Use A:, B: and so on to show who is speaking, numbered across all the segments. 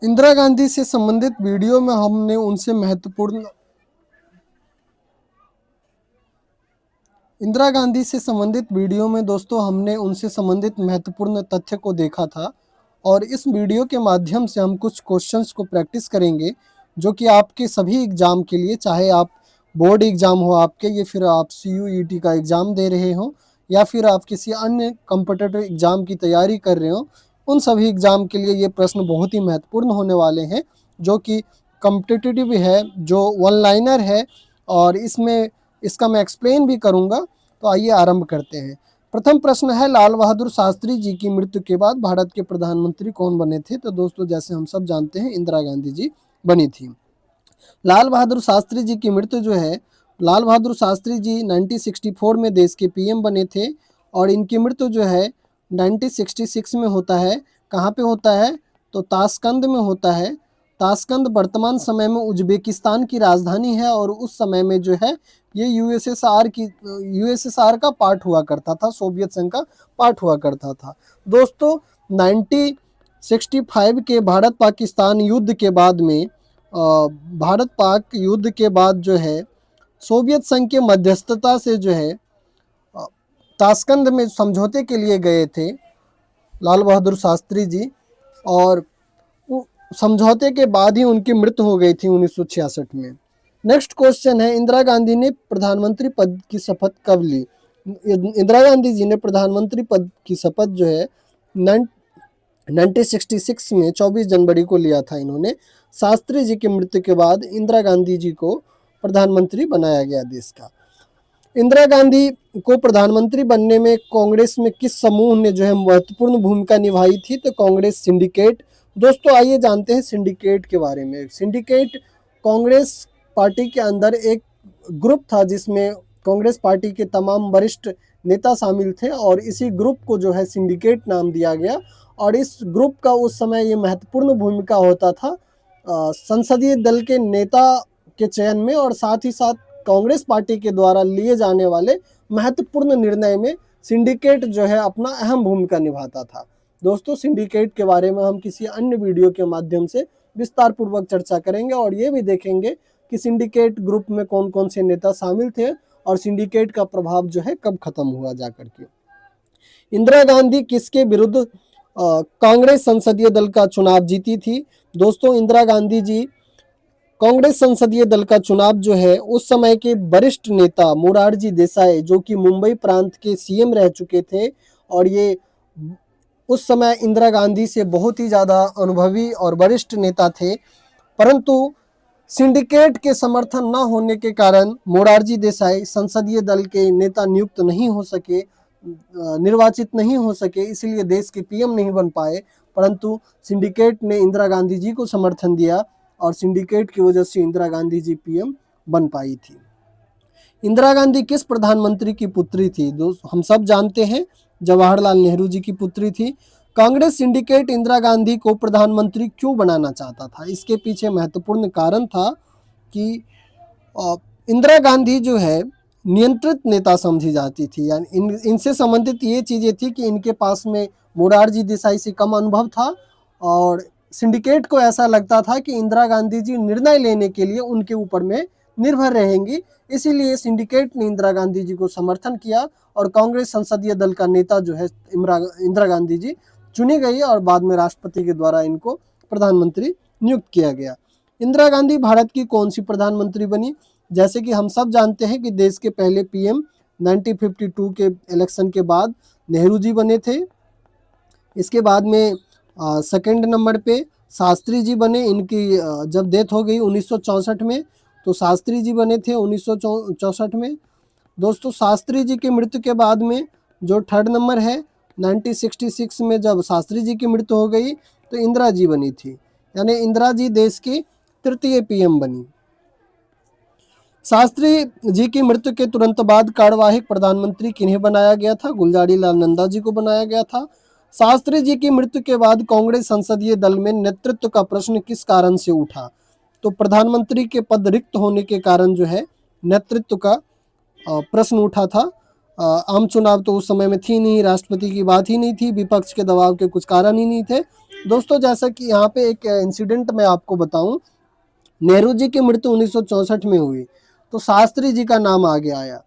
A: इंदिरा गांधी से संबंधित वीडियो में हमने उनसे महत्वपूर्ण इंदिरा गांधी से संबंधित वीडियो में दोस्तों हमने उनसे संबंधित महत्वपूर्ण तथ्य को देखा था और इस वीडियो के माध्यम से हम कुछ क्वेश्चंस को प्रैक्टिस करेंगे जो कि आपके सभी एग्जाम के लिए, चाहे आप बोर्ड एग्जाम हो आपके, या फिर आप CUET का एग्जाम दे रहे हो, या फिर आप किसी अन्य कॉम्पिटिटिव एग्जाम की तैयारी कर रहे हो, उन सभी एग्जाम के लिए ये प्रश्न बहुत ही महत्वपूर्ण होने वाले हैं, जो कि कॉम्पिटिटिव है, जो वन लाइनर है, और इसका मैं एक्सप्लेन भी करूंगा। तो आइए आरंभ करते हैं। प्रथम प्रश्न है, लाल बहादुर शास्त्री जी की मृत्यु के बाद भारत के प्रधानमंत्री कौन बने थे? तो दोस्तों जैसे हम सब जानते हैं, इंदिरा गांधी जी बनी थी। लाल बहादुर शास्त्री जी की मृत्यु जो है, लाल बहादुर शास्त्री जी 1964 में देश के PM बने थे और इनकी मृत्यु जो है 1966 में होता है। कहाँ पे होता है? तो ताशकंद में होता है। ताशकंद वर्तमान समय में उज्बेकिस्तान की राजधानी है और उस समय में जो है ये यूएसएसआर का पार्ट हुआ करता था, सोवियत संघ का पार्ट हुआ करता था। दोस्तों 1965 के भारत पाकिस्तान युद्ध के बाद में भारत पाक युद्ध के बाद जो है सोवियत संघ के मध्यस्थता से जो है ताशकंद में समझौते के लिए गए थे लाल बहादुर शास्त्री जी, और समझौते के बाद ही उनकी मृत्यु हो गई थी 1966 में। नेक्स्ट क्वेश्चन है, इंदिरा गांधी ने प्रधानमंत्री पद की शपथ कब ली? इंदिरा गांधी जी ने प्रधानमंत्री पद की शपथ जो है 1966 में 24 जनवरी को लिया था इन्होंने। शास्त्री जी की मृत्यु के बाद इंदिरा गांधी जी को प्रधानमंत्री बनाया गया देश का। इंदिरा गांधी को प्रधानमंत्री बनने में कांग्रेस में किस समूह ने जो है महत्वपूर्ण भूमिका निभाई थी? तो कांग्रेस सिंडिकेट। दोस्तों आइए जानते हैं सिंडिकेट के बारे में। सिंडिकेट कांग्रेस पार्टी के अंदर एक ग्रुप था जिसमें कांग्रेस पार्टी के तमाम वरिष्ठ नेता शामिल थे और इसी ग्रुप को जो है सिंडिकेट नाम दिया गया। और इस ग्रुप का उस समय ये महत्वपूर्ण भूमिका होता था संसदीय दल के नेता के चयन में, और साथ ही साथ कांग्रेस पार्टी के द्वारा लिए जाने वाले महत्वपूर्ण निर्णय में सिंडिकेट जो है अपना अहम भूमिका निभाता था। दोस्तों सिंडिकेट के बारे में हम किसी अन्य वीडियो के माध्यम से विस्तार पूर्वक चर्चा करेंगे और ये भी देखेंगे कि सिंडिकेट ग्रुप में कौन कौन से नेता शामिल थे और सिंडिकेट का प्रभाव जो है कब खत्म हुआ जाकर के। इंदिरा गांधी किसके विरुद्ध कांग्रेस संसदीय दल का चुनाव जीती थी? दोस्तों इंदिरा गांधी जी कांग्रेस संसदीय दल का चुनाव जो है उस समय के वरिष्ठ नेता मोरारजी देसाई, जो कि मुंबई प्रांत के CM रह चुके थे, और ये उस समय इंदिरा गांधी से बहुत ही ज़्यादा अनुभवी और वरिष्ठ नेता थे, परंतु सिंडिकेट के समर्थन न होने के कारण मोरारजी देसाई संसदीय दल के नेता नियुक्त नहीं हो सके, निर्वाचित नहीं हो सके, इसलिए देश के PM नहीं बन पाए। परंतु सिंडिकेट ने इंदिरा गांधी जी को समर्थन दिया और सिंडिकेट की वजह से इंदिरा गांधी जी PM बन पाई थी। इंदिरा गांधी किस प्रधानमंत्री की पुत्री थी? दोस्त हम सब जानते हैं जवाहरलाल नेहरू जी की पुत्री थी। कांग्रेस सिंडिकेट इंदिरा गांधी को प्रधानमंत्री क्यों बनाना चाहता था? इसके पीछे महत्वपूर्ण कारण था कि इंदिरा गांधी जो है नियंत्रित नेता समझी जाती थी, यानी इनसे संबंधित ये चीज़ें थी कि इनके पास में मोरारजी देसाई से कम अनुभव था और सिंडिकेट को ऐसा लगता था कि इंदिरा गांधी जी निर्णय लेने के लिए उनके ऊपर में निर्भर रहेंगी, इसीलिए सिंडिकेट ने इंदिरा गांधी जी को समर्थन किया और कांग्रेस संसदीय दल का नेता जो है इंदिरा गांधी जी चुनी गई और बाद में राष्ट्रपति के द्वारा इनको प्रधानमंत्री नियुक्त किया गया। इंदिरा गांधी भारत की कौन सी प्रधानमंत्री बनी? जैसे कि हम सब जानते हैं कि देश के पहले PM 1952 के इलेक्शन के बाद नेहरू जी बने थे। इसके बाद में सेकंड नंबर पे शास्त्री जी बने। इनकी जब डेथ हो गई 1964 में, तो शास्त्री जी बने थे 1964 में। दोस्तों शास्त्री जी की मृत्यु के बाद में जो थर्ड नंबर है 1966 में जब शास्त्री जी की मृत्यु हो गई तो इंदिरा जी बनी थी, यानी इंदिरा जी देश की तृतीय PM बनी। शास्त्री जी की मृत्यु के तुरंत बाद कार्यवाहक प्रधानमंत्री किन्हें बनाया गया था? गुलजारी लाल नंदा जी को बनाया गया था। शास्त्री जी की मृत्यु के बाद कांग्रेस संसदीय दल में नेतृत्व का प्रश्न किस कारण से उठा? तो प्रधानमंत्री के पद रिक्त होने के कारण जो है नेतृत्व का प्रश्न उठा था। आम चुनाव तो उस समय में थी नहीं, राष्ट्रपति की बात ही नहीं थी, विपक्ष के दबाव के कुछ कारण ही नहीं थे, दोस्तों जैसा कि यहाँ पे एक इंसिडेंट मैं आपको बताऊं, नेहरू जी की मृत्यु 1964 में हुई, तो शास्त्री जी का नाम आगे आया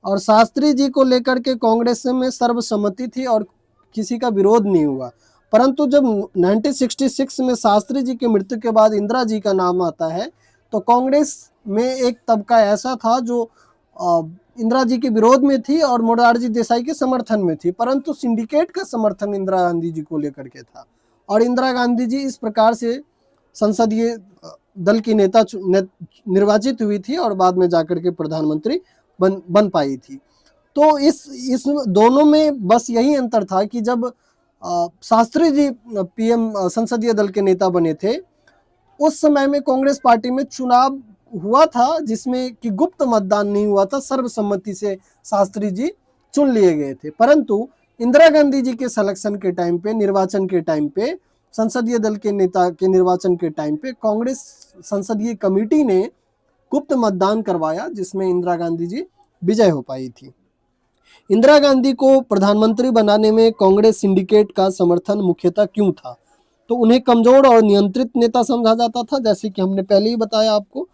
A: और शास्त्री जी को लेकर के कांग्रेस में सर्वसम्मति थी और किसी का विरोध नहीं हुआ। परंतु जब 1966 में शास्त्री जी की मृत्यु के बाद इंदिरा जी का नाम आता है, तो कांग्रेस में एक तबका ऐसा था जो इंदिरा जी के विरोध में थी और मोरारजी देसाई के समर्थन में थी, परंतु सिंडिकेट का समर्थन इंदिरा गांधी जी को लेकर के था और इंदिरा गांधी जी इस प्रकार से संसदीय दल की नेता निर्वाचित हुई थी और बाद में जाकर के प्रधानमंत्री बन पाई थी। तो इस दोनों में बस यही अंतर था कि जब शास्त्री जी पीएम संसदीय दल के नेता बने थे, उस समय में कांग्रेस पार्टी में चुनाव हुआ था जिसमें कि गुप्त मतदान नहीं हुआ था, सर्वसम्मति से शास्त्री जी चुन लिए गए थे। परंतु इंदिरा गांधी जी के सिलेक्शन के टाइम पे, निर्वाचन के टाइम पे, संसदीय दल के नेता के निर्वाचन के टाइम पे कांग्रेस संसदीय कमेटी ने गुप्त मतदान करवाया जिसमें इंदिरा गांधी जी विजय हो पाई थी। इंदिरा गांधी को प्रधानमंत्री बनाने में कांग्रेस सिंडिकेट का समर्थन मुख्यतः क्यों था? तो उन्हें कमजोर और नियंत्रित नेता समझा जाता था, जैसे कि हमने पहले ही बताया आपको।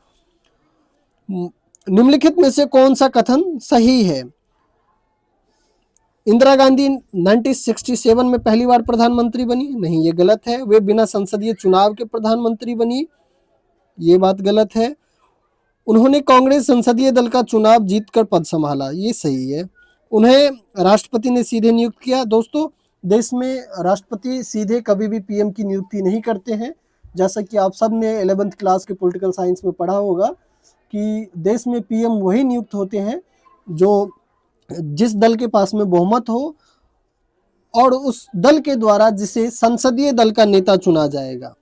A: निम्नलिखित में से कौन सा कथन सही है? इंदिरा गांधी 1967 में पहली बार प्रधानमंत्री बनी? नहीं, ये गलत है। वे बिना संसदीय चुनाव के प्रधानमंत्री बनी? ये बात गलत है। उन्होंने कांग्रेस संसदीय दल का चुनाव जीतकर पद संभाला, ये सही है। उन्हें राष्ट्रपति ने सीधे नियुक्त किया। दोस्तों, देश में राष्ट्रपति सीधे कभी भी पीएम की नियुक्ति नहीं करते हैं। जैसा कि आप सब ने 11th क्लास के पॉलिटिकल साइंस में पढ़ा होगा कि देश में पीएम वही नियुक्त होते हैं जो जिस दल के पास में बहुमत हो और उस दल के द्वारा जिसे संसदीय दल का नेता चुना जाएगा।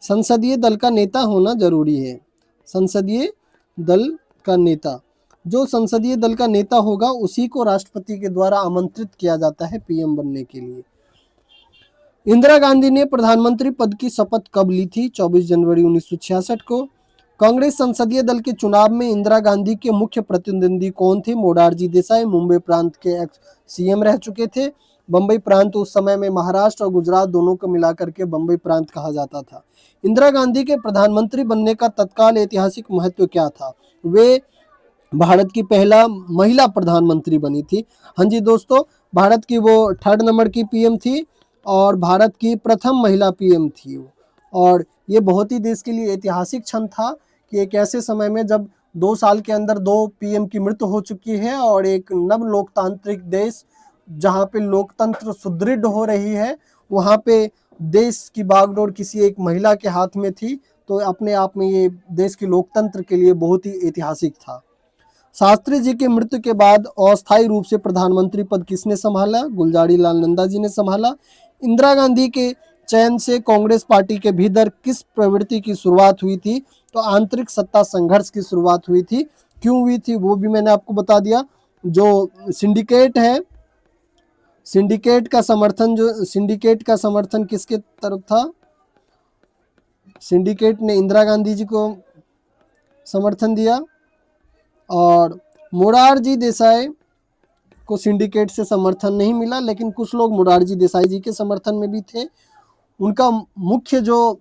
A: संसदीय दल का नेता होना जरूरी है। संसदीय दल का नेता, जो संसदीय दल का नेता होगा उसी को राष्ट्रपति के द्वारा आमंत्रित किया जाता है पीएम बनने के लिए। इंदिरा गांधी ने प्रधानमंत्री पद की शपथ कब ली थी? 24 जनवरी 1966 को। कांग्रेस संसदीय दल के चुनाव में इंदिरा गांधी के मुख्य प्रतिद्वंदी कौन थे? मोरारजी देसाई, मुंबई प्रांत के एक्स सीएम रह चुके थे। बम्बई प्रांत उस समय में महाराष्ट्र और गुजरात दोनों को मिलाकर के बम्बई प्रांत कहा जाता था। इंदिरा गांधी के प्रधानमंत्री बनने का तत्काल ऐतिहासिक महत्व क्या था? वे भारत की पहला महिला प्रधानमंत्री बनी थी। हाँ जी दोस्तों, भारत की वो 3rd नंबर की पीएम थी और भारत की प्रथम महिला पीएम थी वो। और ये बहुत ही देश के लिए ऐतिहासिक क्षण था कि एक ऐसे समय में जब 2 साल के अंदर 2 पीएम की मृत्यु हो चुकी है और एक नव लोकतांत्रिक देश जहाँ पे लोकतंत्र सुदृढ़ हो रही है, वहाँ पे देश की बागडोर किसी एक महिला के हाथ में थी, तो अपने आप में ये देश के लोकतंत्र के लिए बहुत ही ऐतिहासिक था। शास्त्री जी की मृत्यु के बाद अस्थायी रूप से प्रधानमंत्री पद किसने संभाला? गुलजारी लाल नंदा जी ने संभाला। इंदिरा गांधी के चयन से कांग्रेस पार्टी के भीतर किस प्रवृत्ति की शुरुआत हुई थी? तो आंतरिक सत्ता संघर्ष की शुरुआत हुई थी। क्यों हुई थी वो भी मैंने आपको बता दिया। जो सिंडिकेट है, सिंडिकेट का समर्थन किसके तरफ था? सिंडिकेट ने इंदिरा गांधी जी को समर्थन दिया और मोरारजी देसाई को सिंडिकेट से समर्थन नहीं मिला, लेकिन कुछ लोग मोरारजी देसाई जी के समर्थन में भी थे। उनका मुख्य जो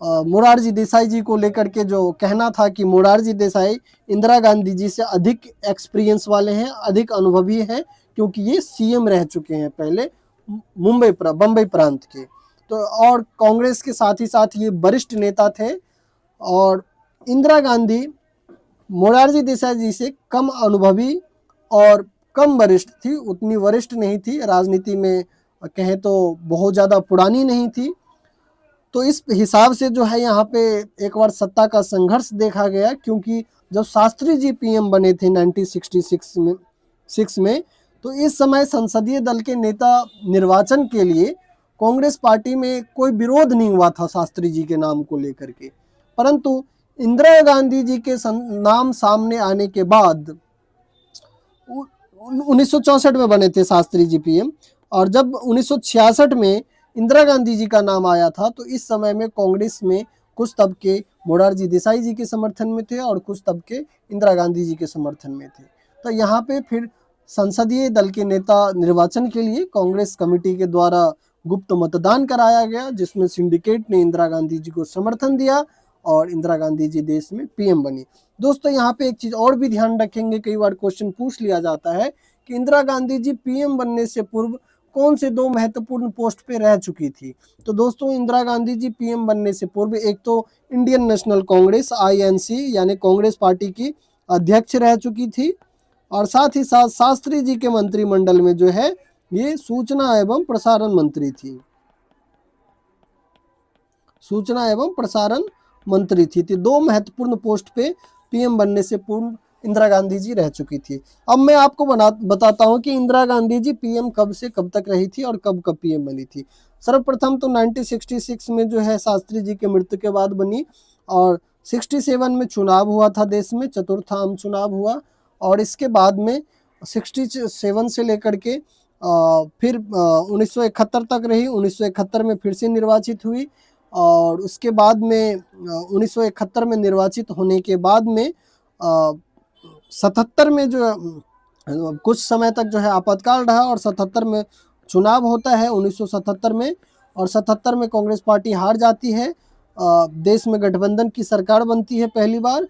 A: मोरारजी देसाई जी को लेकर के जो कहना था कि मोरारजी देसाई इंदिरा गांधी जी से अधिक एक्सपीरियंस वाले हैं, अधिक अनुभवी हैं, क्योंकि ये सीएम रह चुके हैं पहले बम्बई प्रांत के। तो और कांग्रेस के साथ ही साथ ये वरिष्ठ नेता थे और इंदिरा गांधी मोरारजी देसाई जी से कम अनुभवी और कम वरिष्ठ थी, उतनी वरिष्ठ नहीं थी, राजनीति में कहें तो बहुत ज़्यादा पुरानी नहीं थी। तो इस हिसाब से जो है यहाँ पे एक बार सत्ता का संघर्ष देखा गया, क्योंकि जब शास्त्री जी पीएम बने थे 1966 में, तो इस समय संसदीय दल के नेता निर्वाचन के लिए कांग्रेस पार्टी में कोई विरोध नहीं हुआ था शास्त्री जी के नाम को लेकर के। परंतु इंदिरा गांधी जी के नाम सामने आने के बाद 1964 में बने थे शास्त्री जी पीएम, और जब 1966 में इंदिरा गांधी जी का नाम आया था, तो इस समय में कांग्रेस में कुछ तबके मोरारजी देसाई जी के समर्थन में थे और कुछ तबके इंदिरा गांधी जी के समर्थन में थे। तो यहाँ पे फिर संसदीय दल के नेता निर्वाचन के लिए कांग्रेस कमेटी के द्वारा गुप्त मतदान कराया गया, जिसमें सिंडिकेट ने इंदिरा गांधी जी को समर्थन दिया और इंदिरा गांधी जी देश में पीएम बनी। दोस्तों यहाँ पे एक चीज और भी ध्यान रखेंगे, कई बार क्वेश्चन पूछ लिया जाता है कि इंदिरा गांधी जी पीएम बनने से पूर्व कौन से 2 महत्वपूर्ण पोस्ट पे रह चुकी थी। तो दोस्तों इंदिरा गांधी जी पीएम बनने से पूर्व एक तो इंडियन नेशनल कांग्रेस आईएनसी यानी कांग्रेस पार्टी की अध्यक्ष रह चुकी थी, और साथ ही साथ शास्त्री जी के मंत्रिमंडल में जो है ये सूचना एवं प्रसारण मंत्री थी, सूचना एवं प्रसारण मंत्री थी। तो 2 महत्वपूर्ण पोस्ट पे पीएम बनने से पूर्व इंदिरा गांधी जी रह चुकी थी। अब मैं आपको बताता हूं कि इंदिरा गांधी जी पीएम कब से कब तक रही थी और कब कब पीएम बनी थी। सर्वप्रथम तो 1966 में जो है शास्त्री जी की मृत्यु के बाद बनी, और 67 में चुनाव हुआ था देश में, चतुर्थ आम चुनाव हुआ, और इसके बाद में 67 से लेकर के फिर 1971 तक रही। 1971 में फिर से निर्वाचित हुई, और उसके बाद में 1971 में निर्वाचित होने के बाद में 77 में जो कुछ समय तक जो है आपातकाल रहा, और 77 में चुनाव होता है 1977 में, और 77 में कांग्रेस पार्टी हार जाती है। देश में गठबंधन की सरकार बनती है पहली बार,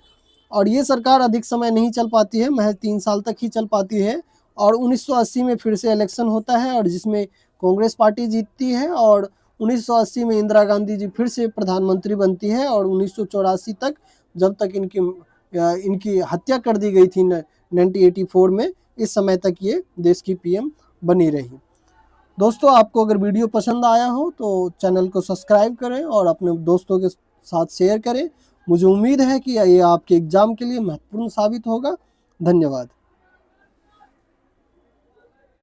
A: और ये सरकार अधिक समय नहीं चल पाती है, महज 3 साल तक ही चल पाती है। और 1980 में फिर से इलेक्शन होता है, और जिसमें कांग्रेस पार्टी जीतती है, और 1980 में इंदिरा गांधी जी फिर से प्रधानमंत्री बनती है, और 1984 तक, जब तक इनकी हत्या कर दी गई थी 1984 में, इस समय तक ये देश की पीएम बनी रही। दोस्तों आपको अगर वीडियो पसंद आया हो तो चैनल को सब्सक्राइब करें और अपने दोस्तों के साथ शेयर करें। मुझे उम्मीद है कि ये आपके एग्जाम के लिए महत्वपूर्ण साबित होगा। धन्यवाद।